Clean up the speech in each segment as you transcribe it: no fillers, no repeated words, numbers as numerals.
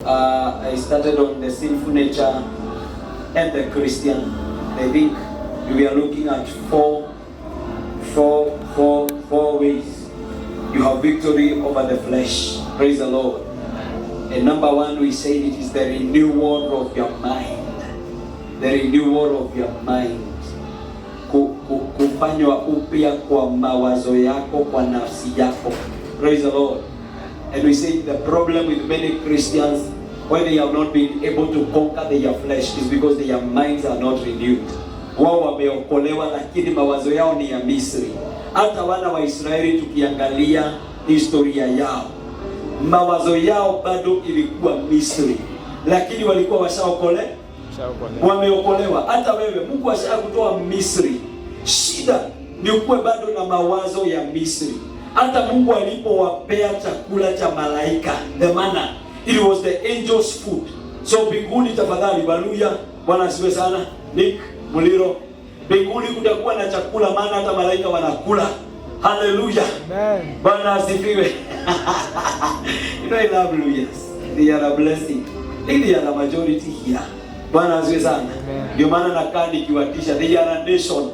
I started on the sinful nature and the Christian. I think we are looking at four ways you have victory over the flesh. Praise the Lord. And number one, we say it is the renewal of your mind. The renewal of your mind. Kufanywa upya kwa mawazo yako, kwa nafsi yako. Praise the Lord. And we say the problem with many Christians, when they have not been able to conquer their flesh, is because their minds are not renewed. Wao wameokolewa lakini mawazo yao ni ya Misri. Hata wana wa Israeli tukiangalia historia yao, mawazo yao bado ilikuwa Misri, lakini walikuwa washaokolewa. Wameokolewa. Hata wewe Mungu ashakutoa Misri. Shida ni ukuwe bado na mawazo ya Misri. Hata Mungu alipowapea chakula cha malaika, the manna, it was the angels' food. So mbinguni tafadhali, haleluya, Bwana asifiwe sana. Nick Muliro, mbinguni kutakuwa na chakula, maana hata malaika wanakula. Haleluya. Amen. Bwana asifiwe. You know, I love lawyers. They are a blessing. They are a majority here. Bwana asifiwe sana. Ndio maana nakaa nikiwatisha. They are a nation.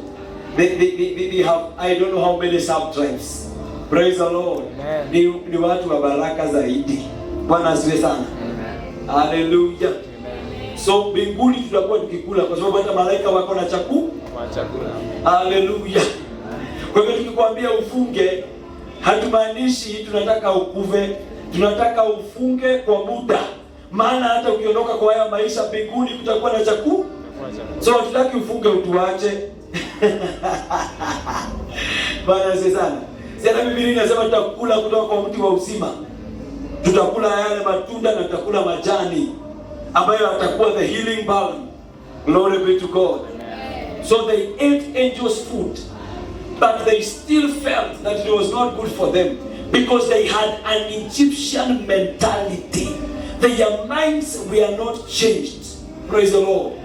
They have, I don't know how many sub-tribes. Praise the Lord. Ni watu wa baraka zaidi. Bwana asifiwe sana. Hallelujah. So mbinguni tutakuwa tukikula kwa sababu hata malaika wako na chakula. Hallelujah. Kwa hivyo tukikwambia ufunge, hatumaanishi tunataka ukuve, tunataka ufunge kwa muda. Maana hata ukiondoka kwa haya maisha, mbinguni kutakuwa na chakula. So tutaki ufunge utuache. Bwana asifiwe sana. Sasa Biblia inasema tutakula kutoka kwa mti wa uzima. Tutakula yale matunda na tutakula majani ambayo atakuwa the healing balm. Glory be to God. So they ate angels' food, but they still felt that it was not good for them because they had an Egyptian mentality. Their minds were not changed. Praise the Lord.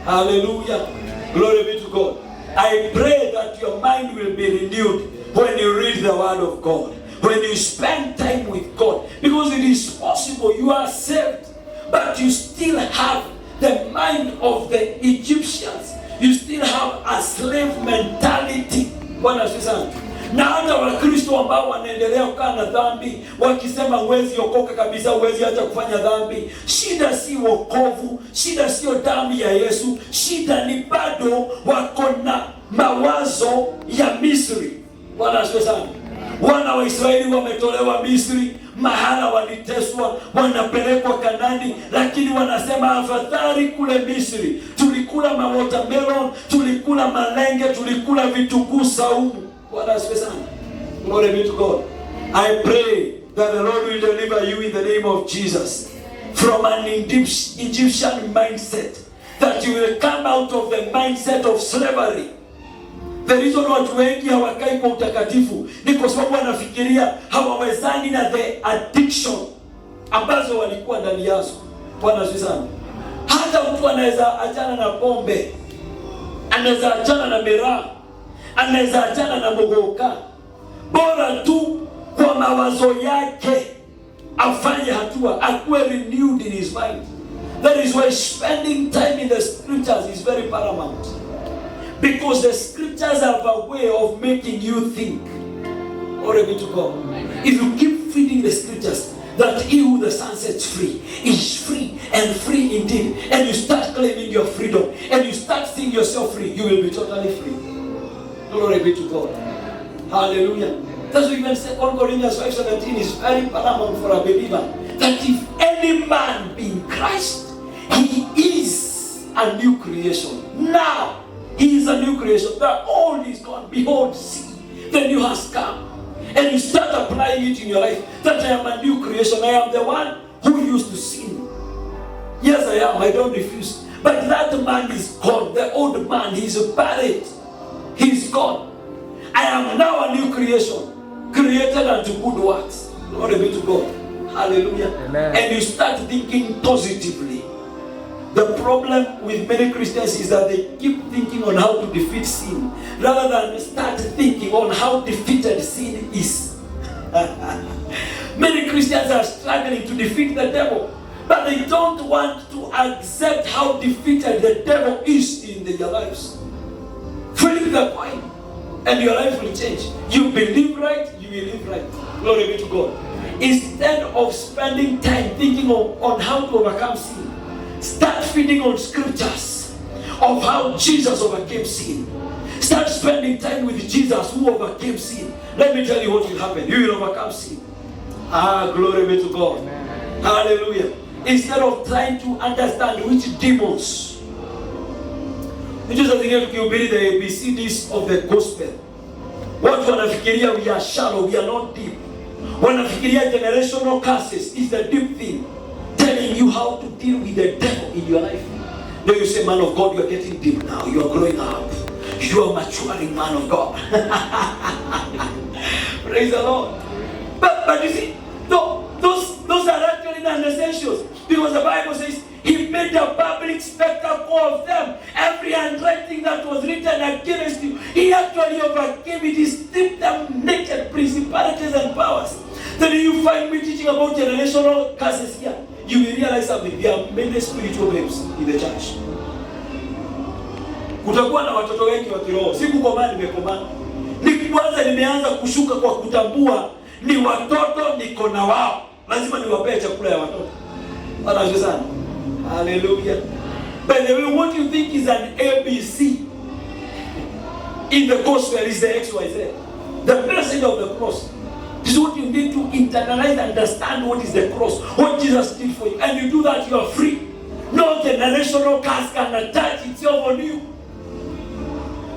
Hallelujah. Glory be to God. I pray that your mind will be renewed when you read the word of God, when you spend time with God, because it is possible you are saved, but you still have the mind of the Egyptians. You still have a slave mentality. Bwana asifiwe sana. Na hata Wakristo ambao wanaendelea kukaa na dhambi, wakisema huwezi okoka kabisa, huwezi acha kufanya dhambi. Shida si wokovu, shida sio damu ya Yesu, shida ni bado wako na mawazo ya Misri. Bwana asifiwe sana. Wana wa Israeli wametolewa Misri, mahala waliteswa, wanapelekwa Kanani, lakini wanasema afadhali kule Misri tulikula watermelon, tulikula malenge, tulikula vitunguu saumu. Bwana asifiwe sana. Glory be to God. I pray that the Lord will deliver you in the name of Jesus from an Egyptian mindset, that you will come out of the mindset of slavery. The reason watu wengi hawakai kwa utakatifu ni kwa sababu wanafikiria hawawezani na the addiction ambazo walikuwa ndani yazo. Bwana asifiwe sana. Hata mtu anaweza achana na pombe, anaweza achana na miraa, anaweza achana na mogoka, bora tu kwa mawazo yake afanye hatua, akuwe renewed in his mind. That is why spending time in the scriptures is very paramount. Because the scriptures have a way of making you think. Glory be to God. If you keep feeding the scriptures, that he who the Son sets free is free, and free indeed, and you start claiming your freedom, and you start seeing yourself free, you will be totally free. Glory be to God. Hallelujah. That's why even 2 Corinthians 5:17 is very paramount for a believer, that if any man be in Christ, he is a new creation. Now he is a new creation. The old is gone. Behold, see, the new has come. And you start applying it in your life, that I am a new creation. I am the one who used to sin. Yes, I am. I don't refuse. But that man is gone. The old man, he is buried. He is gone. I am now a new creation, created unto good works. Glory be to God. Hallelujah. Amen. And you start thinking positively. The problem with many Christians is that they keep thinking on how to defeat sin, rather than start thinking on how defeated sin is. Many Christians are struggling to defeat the devil but they don't want to accept how defeated the devil is in their lives. Flip the coin, and your life will change. You believe right, you will live right. Glory be to God. Instead of spending time thinking on how to overcome sin, start feeding on scriptures of how Jesus overcame sin. Start spending time with Jesus who overcame sin. Let me tell you what will happen. You will overcome sin. Glory be to God. Amen. Hallelujah. Instead of trying to understand which demons. Jesus again to build the ABCDs of the gospel. What wanafikiria we are shallow, we are not deep. Wanafikiria generational curses is the deep thing. Telling you how to deal with the devil in your life. Then you say, man of God, you are getting deep now. You are growing up. You are maturing, man of God. Praise the Lord. But you see, those are actually non-essentials. Because the Bible says, he made a public spectacle of them. Every handwriting that was written against you, he actually overcame it. He stripped them naked, principalities and powers. Then you find me teaching about generational curses here. You will realize something. There are many spiritual babes in the church. Kutakuwa na watoto wengi wa kiroho. Si kukomaa nimekomaa. Ni kwanza nimeanza kushuka kwa kutambua ni watoto niko na wao. Lazima niwapee chakula ya watoto. Bwana sana. Hallelujah. By the way, what you think is an ABC in the gospel is the XYZ. The blessing of the cross. This is what you need to internalize and understand what is the cross, what Jesus did for you. And you do that, you are free. No generational curse can attach itself on you.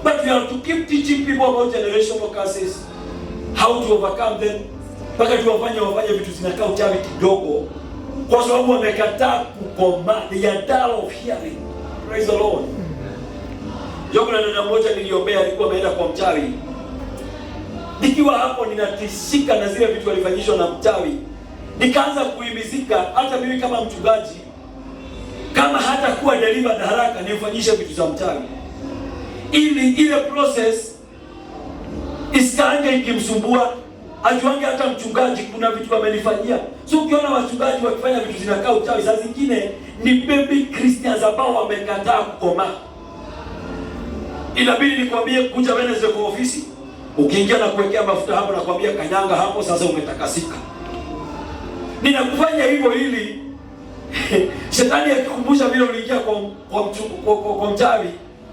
But we have to keep teaching people about generational curses, how to overcome them. Mpaka tuwafanye vitu zinakaa uchawi kidogo. Kwa sababu wamekataa kukoma. They are dull of hearing. Praise the Lord. Kuna dada mmoja niliombea alikuwa ameenda kwa mchawi. Nikiwa hapo ninatishika na zile vitu walifanyishwa na mchawi. Nikaanza kuhimizika hata mimi kama mchungaji, kama hata kuwa delivered haraka nifanyishe vitu za mchawi. Ili ile process isikanje ikimsumbua, ajuange hata mchungaji kuna vitu amenifanyia. So ukiona wachungaji wakifanya vitu zinakaa uchawi, saa zingine ni baby Christians ambao wamekataa kukoma. Inabidi nikwambie kuja Wednesday kwa ofisi, ukiingia na kuwekea mafuta hapo na kwambia kanyanga hapo, sasa umetakasika. Ninakufanya hivyo ili shetani akikumbusha vile uliingia kwa mchawi,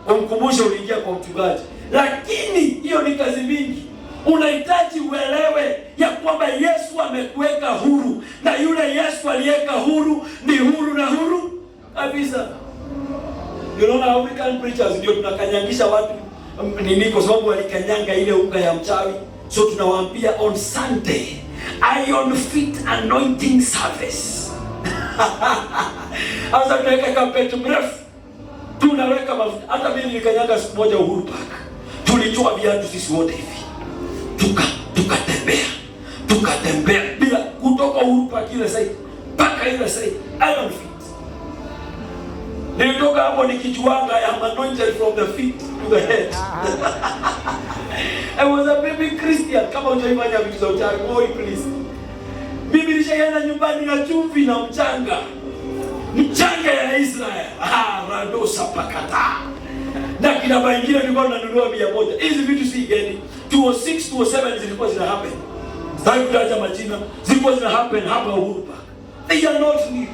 umkumbushe uliingia kwa mchungaji. Lakini hiyo ni kazi mingi. Unahitaji uelewe ya kwamba Yesu amekuweka huru, na yule Yesu aliyeka huru ni huru na huru kabisa. Unaona African preachers ndio tunakanyangisha watu nini kwa sababu walikanyanga ile unga ya mchawi. So tunawaambia on Sunday Iron Feet Anointing Service. Hasa tunaweka kampeni mrefu. Tunaweka mafuta. Hata mimi nilikanyanga siku moja Uhuru Park. Tulitoa viatu sisi wote hivi. Tukatembea bila kutoka Uhuru Park ile side mpaka ile side Iron Feet. Nilitoka hapo nikijuanga I am anointed from the feet to the head. I was a baby Christian. Kama hujaifanya vitu za uchawi, boy please. Mimi nishaenda nyumbani na chumvi na mchanga. Mchanga ya Israel. Radosa pakata. Na kina baingine nilikuwa nanunua 100. Hizi vitu si geni. 206, 207 zilikuwa zina happen. Sasa kutaja majina. Zilikuwa zina happen hapa Uhuru Park. They are not new.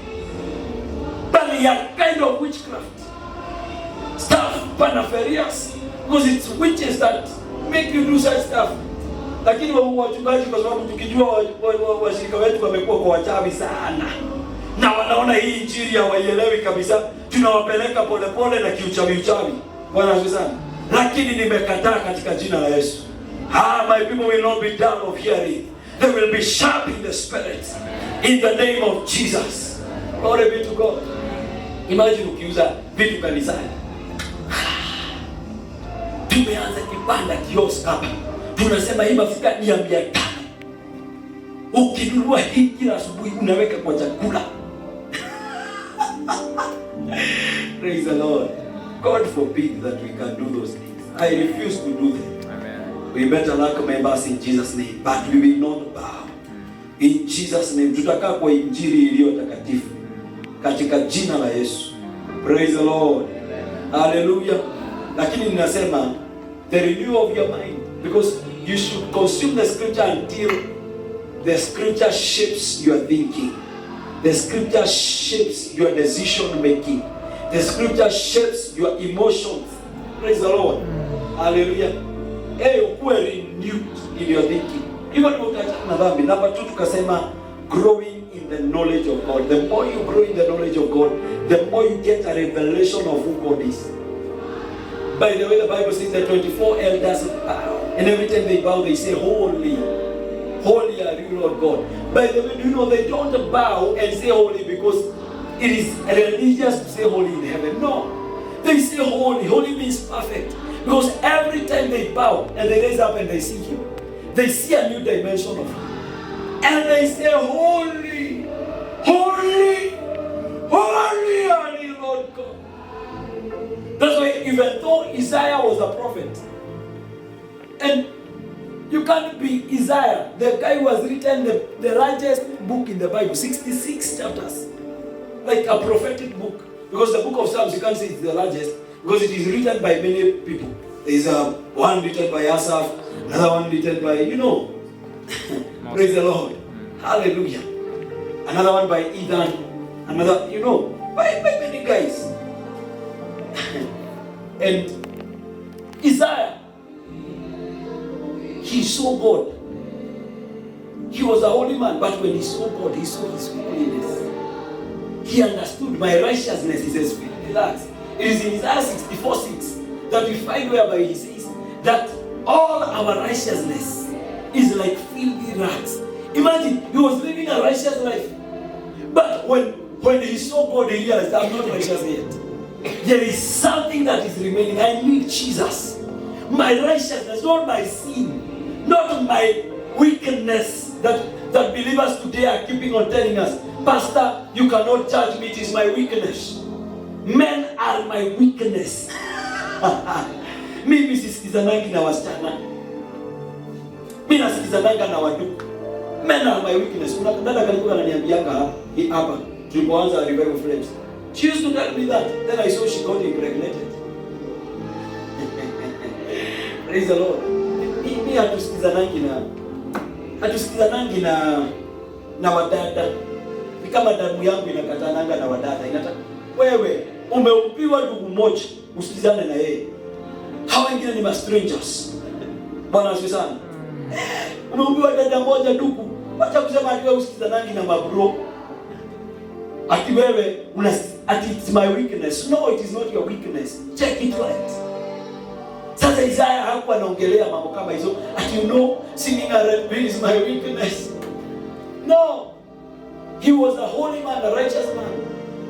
But they are kind of witchcraft. Stuff, panaferias. Because it's witches that make you do such stuff. Lakini wachungaji kwa sababu tukijua washirika wetu wamekuwa kwa wachawi sana. Na wanaona hii injili hawaielewi kabisa. Tunawapeleka polepole na kiuchawi. Bwana asifiwe sana. Lakini nimekataa katika jina la Yesu. My people will not be dull of hearing. They will be sharp in the spirit. In the name of Jesus. Glory be to God. Imagine ukiuza vitu kanisani. Tumeanza kibanda kiosk hapa. Tunasema hii mafuta ni ya 500. Ukinunua hii kila asubuhi unaweka kwa chakula. Praise the Lord. God forbid that we can do those things. I refuse to do them. Amen. We better lack members in Jesus' name, but we will not bow. In Jesus' name, tutakaa kwa injili iliyo takatifu. katika jina la Yesu. Praise the Lord. Hallelujah. Lakini ninasema the renewal of your mind, because you should consume the scripture until the scripture shapes your thinking. The scripture shapes your decision making. The scripture shapes your emotions. Praise the Lord. Hallelujah. Ukuwe renewed in your thinking. Even if utaachana na dhambi. Number 2 tukasema growing in the knowledge of God. The more you grow in the knowledge of God, the more you get a revelation of who God is. By the way, the Bible says that 24 elders bow, and every time they bow, they say, holy, holy are you, Lord God. By the way, do you know they don't bow and say holy because it is religious to say holy in heaven? No. They say holy. Holy means perfect. Because every time they bow and they raise up and they see Him, they see a new dimension of Him. And they say, holy, holy, holy are you, Lord God. That's why even though Isaiah was a prophet, and you can't be Isaiah, the guy who has written the largest book in the Bible, 66 chapters, like a prophetic book. Because the book of Psalms, you can't say it's the largest, because it is written by many people. There is one written by Asaph, another one written by, praise the Lord. Hallelujah. Another one by Ethan, another, by many guys. And Isaiah, he saw God. He was a holy man, but when he saw God, he saw His holiness. He understood my righteousness is as filthy rags. It is in Isaiah 64:6 that we find whereby he says that all our righteousness is like filthy rags. Imagine, he was living a righteous life. But when he saw God, he realized, I'm not righteous yet. There is something that is remaining. I need Jesus. My righteousness, not my sin, not my weakness that believers today are keeping on telling us, Pastor, you cannot judge me, it is my weakness. Men are my weakness. Mimi sisikizanangi na wasichana. Mimi nasikizananga na waduku. Men are my weakness. Kuna dada kalikuwa ananiambianga hapa tulipoanza Revival Flames. She used to tell me that. Then I saw she got impregnated. Praise the Lord. Mimi hatusikizanangi na wadada. Ni kama damu yangu inakatananga na wadada. Wewe umeupiwa ndugu mmoja, usikizane na yeye. Hawa wengine ni strangers. Bwana asifiwe sana. Umeupiwa dada moja ndugu. Acha kusema ati wewe usikizanangi na mabro. Ati wewe ati it's my weakness. No, it is not your weakness. Check it right. Sasa Isaiah hakuwa anaongelea mambo kama hizo. Ati singing a red bill is my weakness. No. He was a holy man, a righteous man.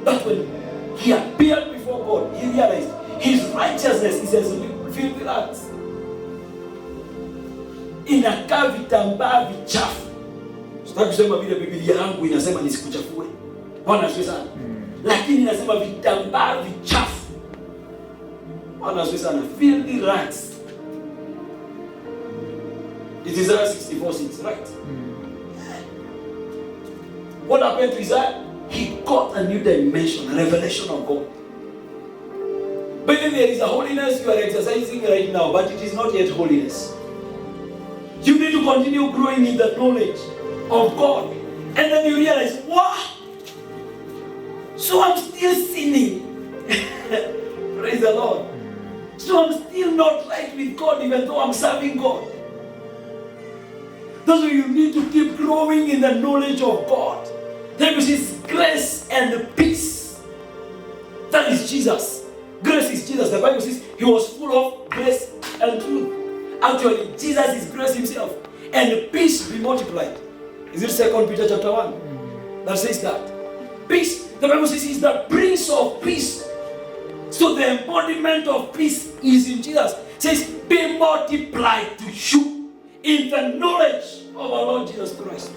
But when he appeared before God, he realized his righteousness is as filthy rags. Inakaa vitambaa vichafu. Sitaki kusema vile Biblia yangu inasema nisikuchafue. Bwana asifiwe sana. Lakini inasema vitambaa vichafu. Bwana asifiwe sana. Filthy rags. It is Isaiah 64:6, right? What happened to Isaiah? He got a new dimension, a revelation of God. But then there is a holiness you are exercising right now, but it is not yet holiness. You need to continue growing in the knowledge of God. And then you realize, what? So I'm still sinning. Praise the Lord. So I'm still not right with God even though I'm serving God. That's why you need to keep growing in the knowledge of God. There is grace and peace. That is Jesus. Grace is Jesus. The Bible says He was full of grace and truth. Actually, Jesus is grace Himself. And peace be multiplied. Is it 2 Peter chapter 1? That says that. Peace. The Bible says He's the Prince of Peace. So the embodiment of peace is in Jesus. It says, be multiplied to you in the knowledge of our Lord Jesus Christ.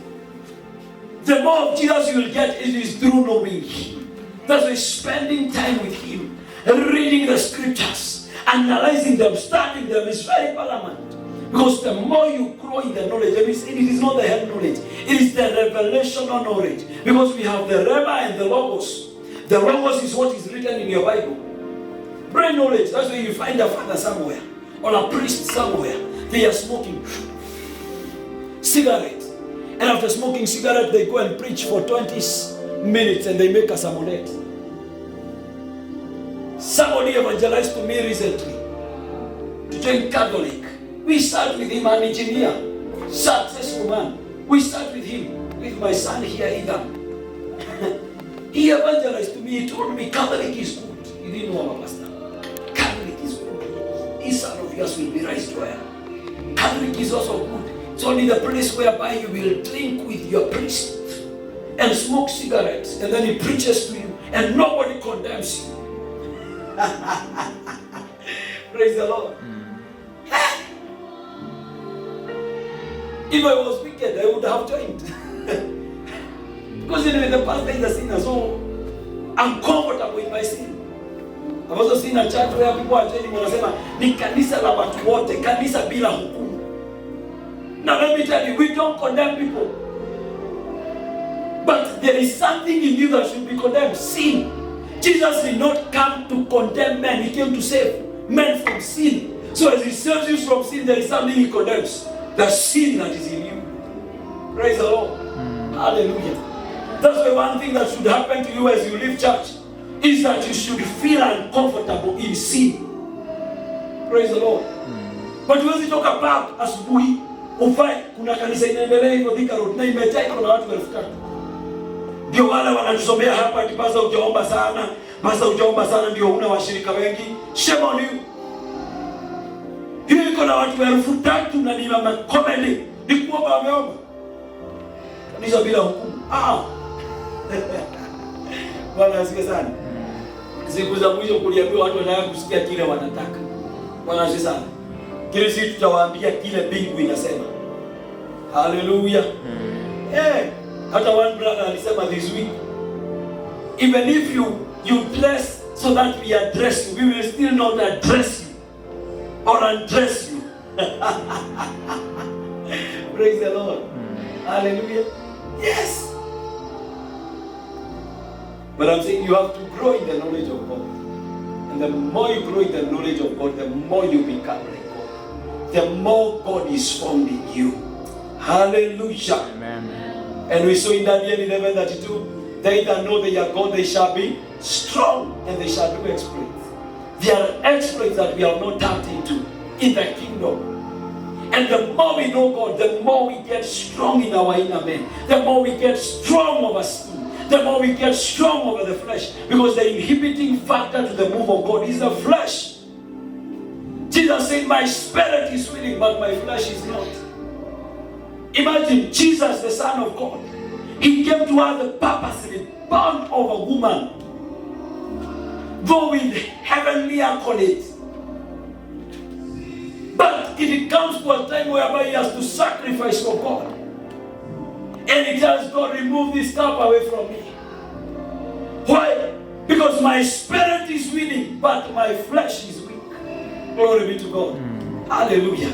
The more of Jesus you will get, it is through knowing Him. That's why spending time with Him, reading the scriptures, analyzing them, studying them is very paramount. Because the more you grow in the knowledge, it is not the head knowledge, it is the revelational knowledge. Because we have the Rema and the Logos. The logos is what is written in your Bible. Brain knowledge. That's where you find a father somewhere or a priest somewhere. They are smoking cigarette. And after smoking cigarette, they go and preach for 20 minutes and they make a sermonette. Somebody evangelized to me recently to join Catholic. We start with him, an engineer, successful man. We start with him, with my son here, Ethan. He evangelized to me. He told me Catholic is good. He didn't know our pastor. Catholic is good. His son of yours will be raised well. Catholic is also good. It's only the place whereby you will drink with your priest and smoke cigarettes, and then he preaches to you, and nobody condemns you. Praise the Lord. If I was wicked, I would have joined. Because anyway, the pastor is a sinner, so I'm comfortable in my sin. I've also seen a church where people are joining wanasema ni kanisa la watu wote, kanisa bila hukumu. Now let me tell you, we don't condemn people. But there is something in you that should be condemned. Sin. Jesus did not come to condemn men. He came to save men from sin. So as he saves you from sin, there is something he condemns. The sin that is in you. Praise the Lord. Hallelujah. That's why one thing that should happen to you as you leave church is that you should feel uncomfortable in sin. Praise the Lord. But huwezi toka pub asubuhi ufai kuna kanisa inaendelea hivyo Thika Road na imejaa iko na watu 3,000. Ndio wale wanatusomea hapa ati pasa ujaomba sana, pasa ujaomba sana ndio una washirika wengi. Shame on you. Hiyo iko na watu 3,000 na ni mama comedy. Ni kuomba wameomba. Kanisa bila hukumu. Bwana asifiwe sana. Siku za mwisho kuliambiwa watu wanataka kusikia kile wanataka. Bwana asifiwe sana. Kile sisi tutawaambia kile mbingu inasema. Hallelujah. Hata one brother alisema this week, even if you dress so that we address you, we will still not address you or undress you. Praise the Lord. Hallelujah. Yes. But I'm saying you have to grow in the knowledge of God. And the more you grow in the knowledge of God, the more you become like God. The more God is formed in you. Hallelujah. Amen. And we saw in Daniel 11:32, they that know they are God, they shall be strong and they shall do exploits. There are exploits that we have not tapped into in the kingdom. And the more we know God, the more we get strong in our inner man. The more we get strong over sin. The more we get strong over the flesh. Because the inhibiting factor to the move of God is the flesh. Jesus said, my spirit is willing, but my flesh is not. Imagine Jesus, the Son of God. He came to earth purposely, born of a woman, though with heavenly accolades. But it comes to a time whereby he has to sacrifice for God. And he tells God, remove this cup away from me. Why? Because my spirit is willing, but my flesh is weak. Glory be to God. Hallelujah.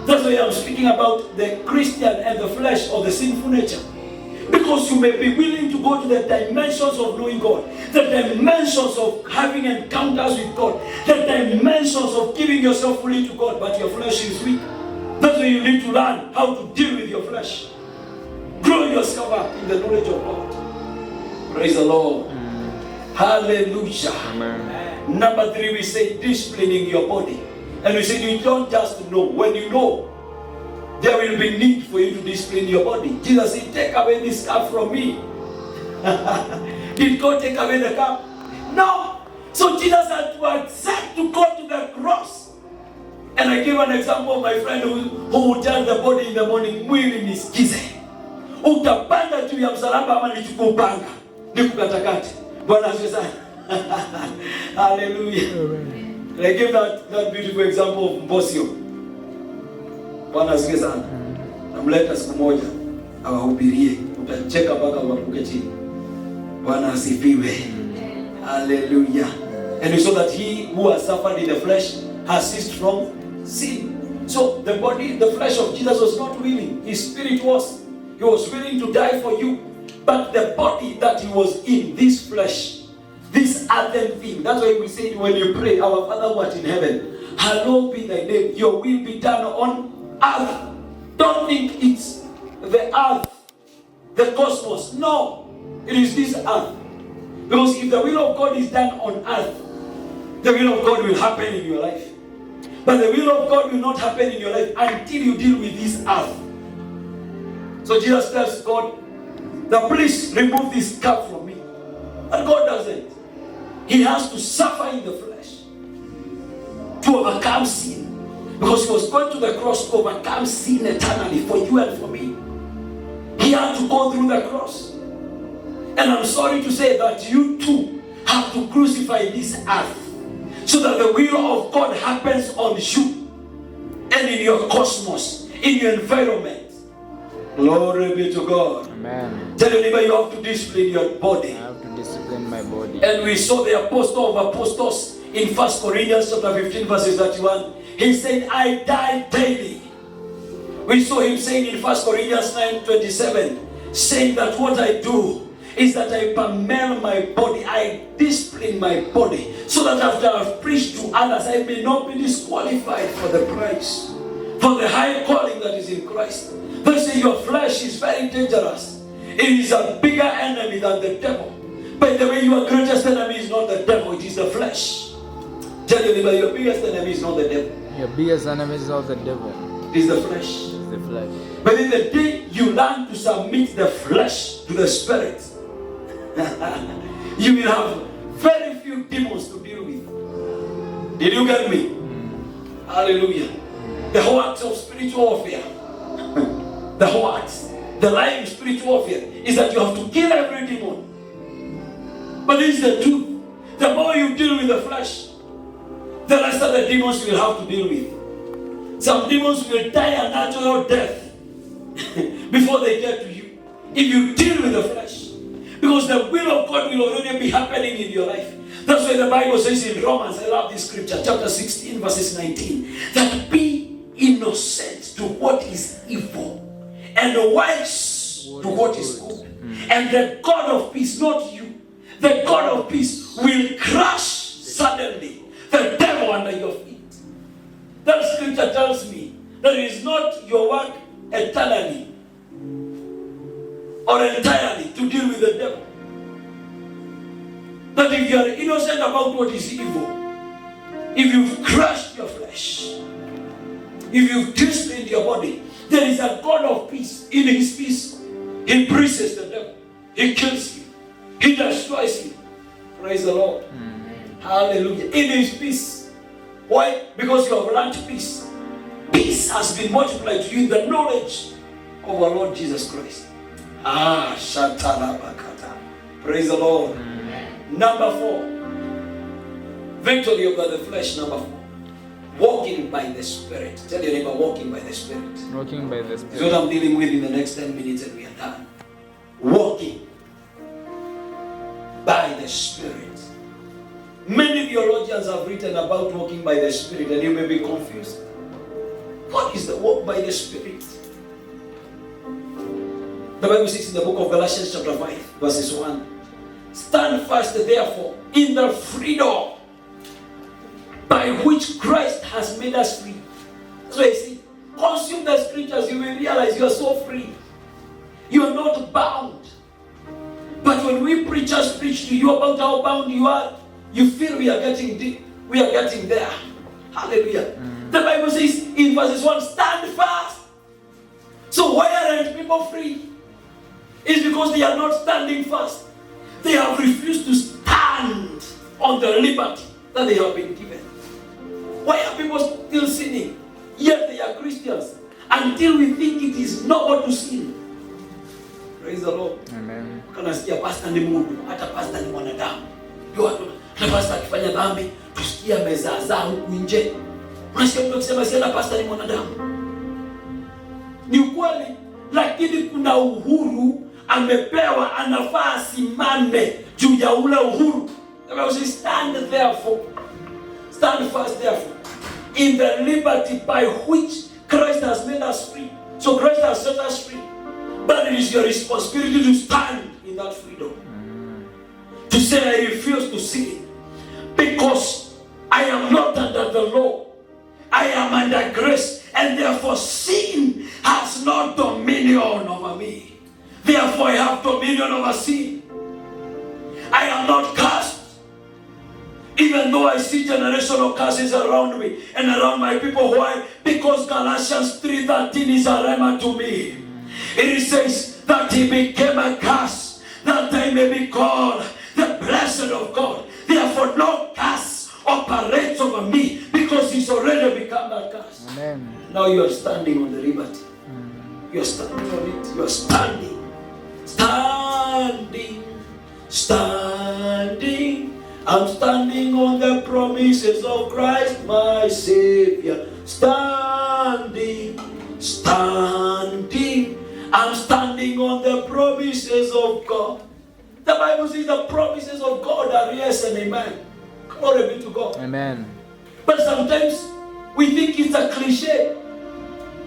That's why I'm speaking about the Christian and the flesh or the sinful nature. Because you may be willing to go to the dimensions of knowing God, the dimensions of having encounters with God, the dimensions of giving yourself fully to God, but your flesh is weak. That's why you need to learn how to deal with your flesh. Grow yourself up in the knowledge of God. Praise the Lord. Hallelujah. Amen. Number 3, we say disciplining your body. And we say you don't just know. When you know, there will be need for you to discipline your body. Jesus said, take away this cup from me. Did God take away the cup? No. So Jesus had to accept to go to the cross. And I give an example of my friend who would tell the body in the morning, mwili nisikize. Utapanda juu ya msalaba ama nichukue upanga nikukatakate. Bwana asifiwe sana. Hallelujah. I give that beautiful example of Mbosio. Bwana asifiwe sana. Namleta siku moja awahubirie, utacheka mpaka uanguke chini. Bwana asifiwe. Hallelujah. And we saw that he who has suffered in the flesh has ceased from sin. So the body, the flesh of Jesus was not willing. His spirit was. He was willing to die for you. But the body that he was in, this flesh, earthen thing. That's why we say when you pray, our Father who art in heaven, hallowed be thy name. Your will be done on earth. Don't think it's the earth, the cosmos. No, it is this earth. Because if the will of God is done on earth, the will of God will happen in your life. But the will of God will not happen in your life until you deal with this earth. So Jesus tells God, please remove this cup from me. But God doesn't. He has to suffer in the flesh to overcome sin. Because he was going to the cross to overcome sin eternally for you and for me. He had to go through the cross. And I'm sorry to say that you too have to crucify this earth so that the will of God happens on you and in your cosmos, in your environment. Glory be to God. Amen. Tell your neighbor, you have to discipline your body. I have to discipline my body. And we saw the apostle of apostles in 1 Corinthians chapter 15 verses 31. He said, I die daily. We saw him saying in 1 Corinthians 9:27, saying that what I do is that I permel my body, I discipline my body, so that after I've preached to others, I may not be disqualified for the prize, for the high calling that is in Christ. They say your flesh is very dangerous. It is a bigger enemy than the devil. By the way, your greatest enemy is not the devil, it is the flesh. Tell your neighbor, your biggest enemy is not the devil. Your biggest enemy is not the devil. It is the flesh. It's the flesh. But in the day you learn to submit the flesh to the spirit, you will have very few demons to deal with. Did you get me? Hallelujah. The whole act of spiritual warfare, the whole act, the lying spiritual warfare is that you have to kill every demon. But this is the truth. The more you deal with the flesh, the rest of the demons you will have to deal with. Some demons will die a natural death before they get to you. If you deal with the flesh. Because the will of God will already be happening in your life. That's why the Bible says in Romans, I love this scripture, chapter 16, verses 19, that be innocent to what is evil and wise to what is good. And the God of peace, not you, the God of peace will crush suddenly the devil under your feet. That scripture tells me that it is not your work eternally or entirely to deal with the devil. That if you are innocent about what is evil, if you've crushed your flesh, if you've disciplined your body, there is a God of peace. In his peace, he bruises the devil, he kills you, he destroys you. Praise the Lord. Hallelujah. In his peace. Why? Because you have learned peace. Peace has been multiplied to you in the knowledge of our Lord Jesus Christ. Shatalabakata. Praise the Lord. Number 4. Victory over the flesh. Number 4. Walking by the Spirit. Tell your neighbor, walking by the Spirit. Walking by the Spirit. This is what I'm dealing with in the next 10 minutes and we are done. Walking by the Spirit. Many theologians have written about walking by the Spirit and you may be confused. What is the walk by the Spirit? The Bible says in the book of Galatians chapter 5 verses 1, stand fast therefore in the freedom by which Christ has made us free. So I see, consume the scriptures, you will realize you are so free. You are not bound. But when we preachers preach to you about how bound you are, you feel we are getting deep. We are getting there. Hallelujah. The Bible says in verses 1, stand fast. So why aren't people free? It's because they are not standing fast. They have refused to stand on the liberty that they have been given. Why are people still sinning? Yet they are Christians. Until we think it is not what to sin. Praise the Lord. Amen. Kanasikia pastor ni Mungu, hata pastor ni mwanadamu. Hata pastor akifanya dhambi, tusikia mezazaa huku nje. Unasikia mtu akisema si hata pastor ni mwanadamu. Ni ukweli, lakini kuna uhuru amepewa, anafaa asimame juu ya ule uhuru. The Bible says, stand fast therefore in the liberty by which Christ has made us free. So Christ has set us free. But it is your responsibility to stand in that freedom. To say, I refuse to sin. by grace, and therefore sin has no dominion over me. Therefore I have dominion over sin. I am not cursed. Even though I see generational curses around me and around my people. Why? Because Galatians 3:13 is a rhema to me. It says that he became a curse, that I may be called the blessed of God. Therefore no curse operates over me, because he's already become that curse. Amen. Now you are standing on the liberty. You are standing on it. You are standing. Standing. I'm standing on the promises of Christ, my Savior. Standing. I'm standing on the promises of God. The Bible says the promises of God are yes and amen. Glory be to God. Amen. But sometimes we think it's a cliche.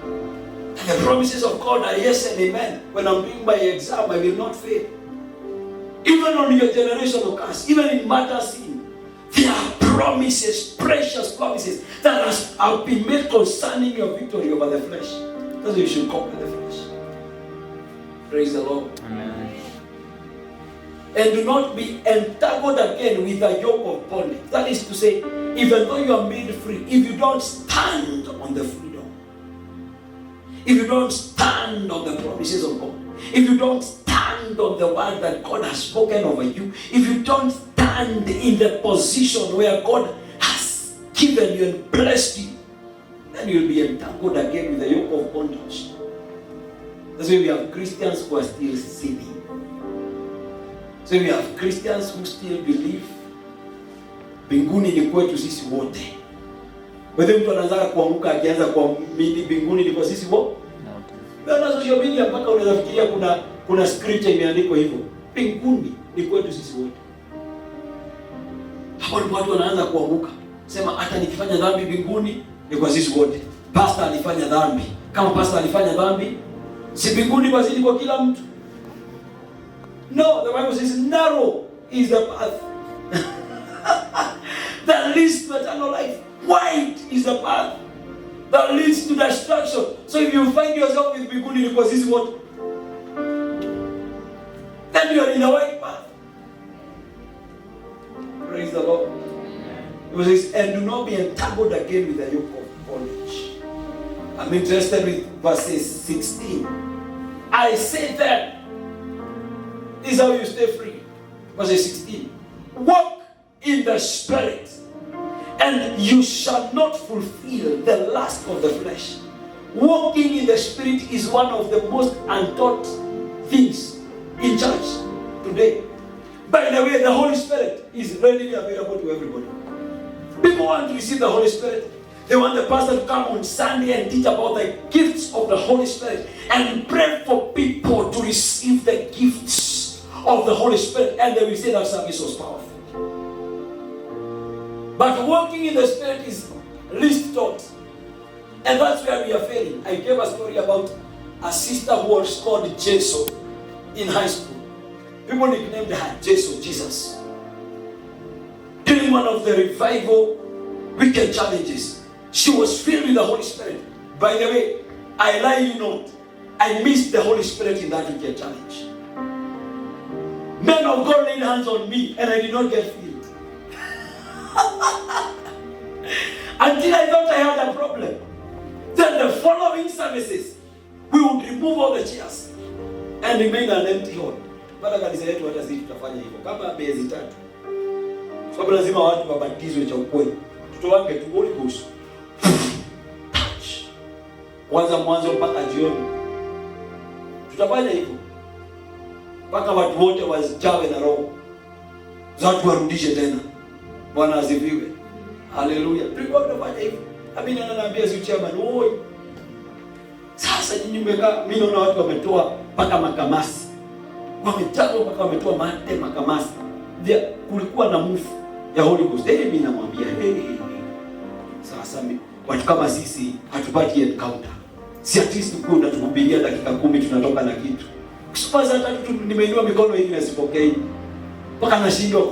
And the promises of God are yes and amen. When I'm doing my exam, I will not fail. Even on your generational curse, even in matters sin, there are promises, precious promises that have been made concerning your victory over the flesh. That's why you should conquer the flesh. Praise the Lord. Amen. And do not be entangled again with a yoke of bondage. That is to say, even though you are made free, if you don't stand on the freedom, if you don't stand on the promises of God, if you don't stand on the word that God has spoken over you, if you don't stand in the position where God has given you and blessed you, then you'll be entangled again with the yoke of bondage. That's why we have Christians who are still sinning. So we have Christians who still believe mbinguni ni kwetu sisi wote. Wewe mtu anaanza kuanguka akianza kuamini mbinguni ni kwa sisi wote. Na social media mpaka unaweza fikiria kuna scripture imeandikwa hivyo. Mbinguni ni kwetu sisi wote. Hapo watu wanaanza kuanguka. Sema hata nikifanya dhambi mbinguni ni kwa sisi wote. Pastor alifanya dhambi. Kama pastor alifanya dhambi, si mbinguni basi ni kwa kila mtu. No, the Bible says narrow is the path that leads to eternal life. Wide is the path that leads to destruction. So if you find yourself with mbinguni because this is what, then you are in the wide path. Praise the Lord. It says, and do not be entangled again with the yoke of bondage. I'm interested with verses 16. I say that. This is how you stay free. Verse 16. Walk in the Spirit, and you shall not fulfill the lust of the flesh. Walking in the Spirit is one of the most untaught things in church today. By the way, the Holy Spirit is readily available to everybody. People want to receive the Holy Spirit. They want the pastor to come on Sunday and teach about the gifts of the Holy Spirit and pray for people to receive the gifts of the Holy Spirit, and they will say that service was powerful. But walking in the Spirit is least taught, and that's where we are failing. I gave a story about a sister who was called Jesu in high school. People nicknamed her Jesu, Jesus. During one of the revival weekend challenges, she was filled with the Holy Spirit. By the way, I lie you not, I missed the Holy Spirit in that weekend challenge. Men of God laid hands on me and I did not get filled. Until I thought I had a problem. Then the following services, we would remove all the chairs and remain an empty hall. Bada kanisa yetu hata sisi tutafanya hivyo kama miezi 3. Sababu lazima watu wabatizwe cha ukweli. Mtoto wake tu Holy Ghost. Kwanza mwanzo mpaka jioni. Tutafanya hivyo. Mpaka watu wote wajawe na roho. Watu warudishe tena. Bwana asifiwe. Haleluya. Tulikuwa tunafanya hivyo. Mimi naambia si chairman, oi. Sasa nyinyi mmekaa, mimi naona watu wametoa mpaka makamasi. Wamechagua mpaka wametoa mate makamasi. Kulikuwa na move ya Holy Ghost. Mimi namwambia, sasa watu kama sisi hatupati encounter. Si at least tuko tunatuhubiria dakika 10 tunatoka na kitu. Kwanza hata nimeinua mikono hivi nasipokei. Mpaka nashindwa